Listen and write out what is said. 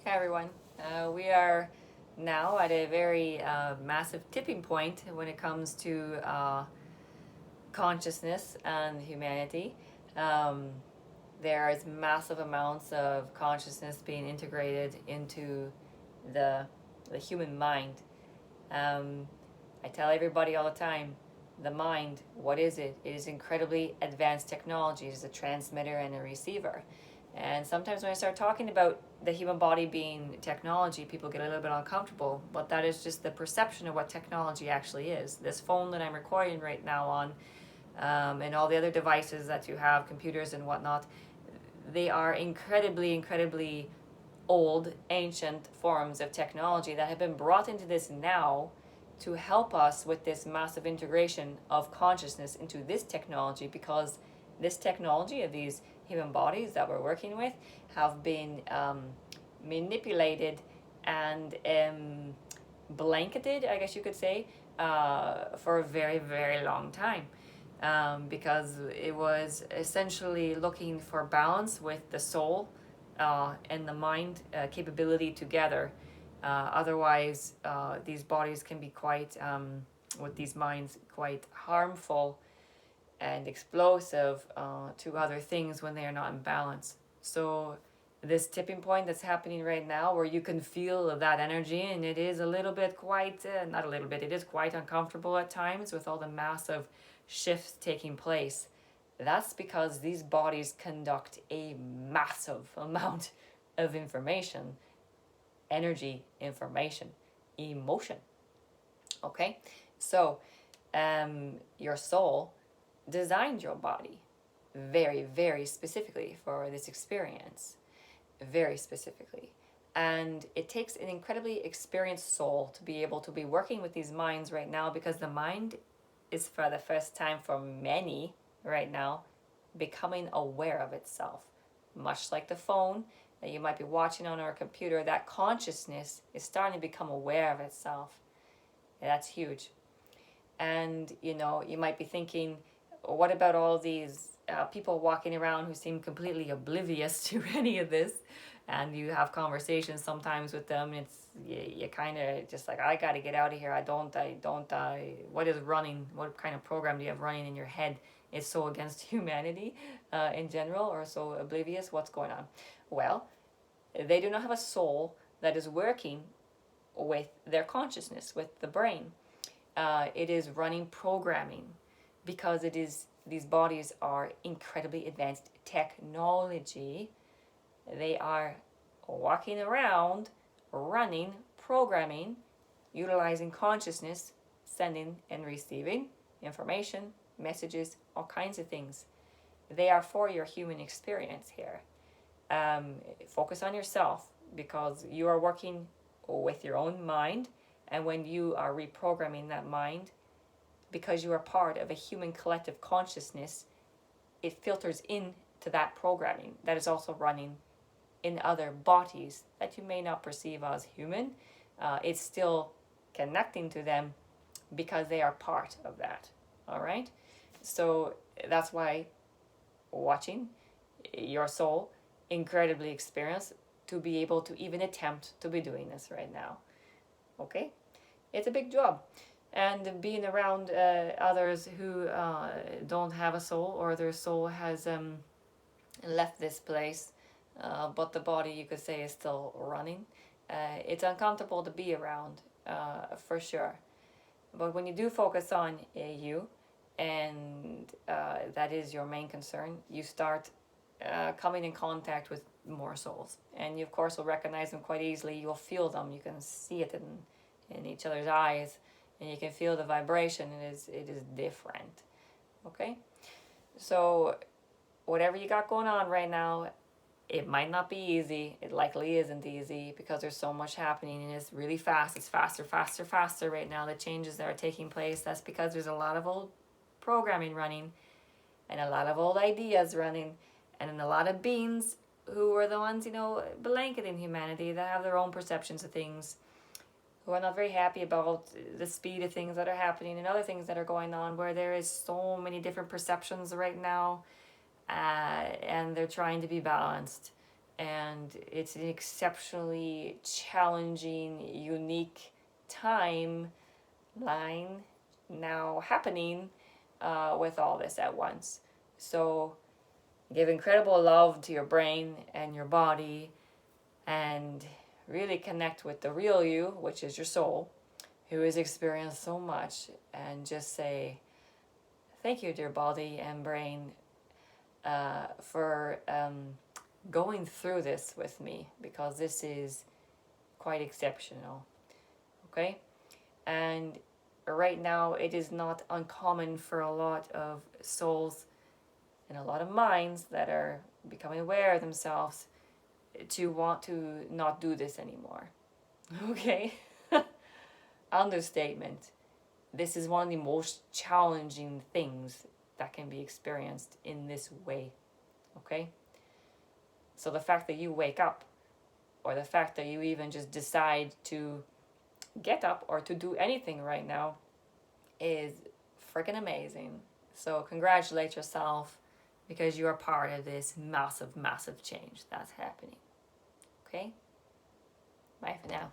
Hey everyone. We are now at a very massive tipping point when it comes to consciousness and humanity. Um, there's massive amounts of consciousness being integrated into the, the human mind. Um, I tell everybody all the time, the mind, what is it? It is incredibly advanced technology. It is a transmitter and a receiver. And sometimes when I start talking about the human body being technology, people get a little bit uncomfortable. But that is just the perception of what technology actually is. This phone that I'm recording right now on, and all the other devices that you have, computers and whatnot, they are incredibly old, ancient forms of technology that have been brought into this now to help us with this massive integration of consciousness into this technology, because this technology of these human bodies that we're working with have been manipulated and blanketed, I guess you could say, for a very long time. Because it was essentially looking for balance with the soul and the mind capability together. Otherwise, these bodies can be quite, with these minds, quite harmful and explosive to other things when they are not in balance. So, this tipping point that's happening right now, where you can feel that energy, and it is a little bit quite, not a little bit, it is quite uncomfortable at times with all the massive shifts taking place. That's because these bodies conduct a massive amount of information, energy, information, emotion. Okay? So, your soul designed your body very specifically for this experience. Very specifically. And it takes an incredibly experienced soul to be able to be working with these minds right now, because the mind is, for the first time for many right now, becoming aware of itself. Much like the phone that you might be watching on our computer, that consciousness is starting to become aware of itself. And that's huge. And you might be thinking, what about all these people walking around who seem completely oblivious to any of this? And you have conversations sometimes with them, and it's you kind of just like, I got to get out of here. What is running? What kind of program do you have running in your head? It's so against humanity in general, or so oblivious. What's going on? Well, they do not have a soul that is working with their consciousness, with the brain. It is running programming, because it is, these bodies are incredibly advanced technology. They are walking around, running, programming, utilizing consciousness, sending and receiving information, messages, all kinds of things. They are for your human experience here. Focus on yourself, because you are working with your own mind, and when you are reprogramming that mind, because you are part of a human collective consciousness, it filters into that programming that is also running in other bodies that you may not perceive as human. It's still connecting to them because they are part of that. All right? So that's why watching your soul incredibly experienced to be able to even attempt to be doing this right now. Okay? It's a big job. And being around others who don't have a soul, or their soul has left this place, but the body, you could say, is still running. It's uncomfortable to be around, for sure. But when you do focus on you, and that is your main concern, you start coming in contact with more souls. And you, of course, will recognize them quite easily. You'll feel them. You can see it in each other's eyes, and you can feel the vibration. It is different. Okay? So whatever you got going on right now, it might not be easy. It likely isn't easy, because there's so much happening, and it's really fast. It's faster right now, the changes that are taking place. That's because there's a lot of old programming running, and a lot of old ideas running, and a lot of beings who are the ones, blanketing humanity, that have their own perceptions of things, who are not very happy about the speed of things that are happening and other things that are going on, where there is so many different perceptions right now, and they're trying to be balanced. and it's an exceptionally challenging, unique timeline now happening with all this at once. So give incredible love to your brain and your body, and really connect with the real you, which is your soul, who has experienced so much, and just say, thank you, dear body and brain, for going through this with me, because this is quite exceptional. Okay? And right now, it is not uncommon for a lot of souls and a lot of minds that are becoming aware of themselves to want to not do this anymore. Okay? Understatement. This is one of the most challenging things that can be experienced in this way. Okay? So the fact that you wake up, or the fact that you even just decide to get up or to do anything right now, is freaking amazing. So congratulate yourself, because you are part of this massive, massive change that's happening. Okay? Bye for now.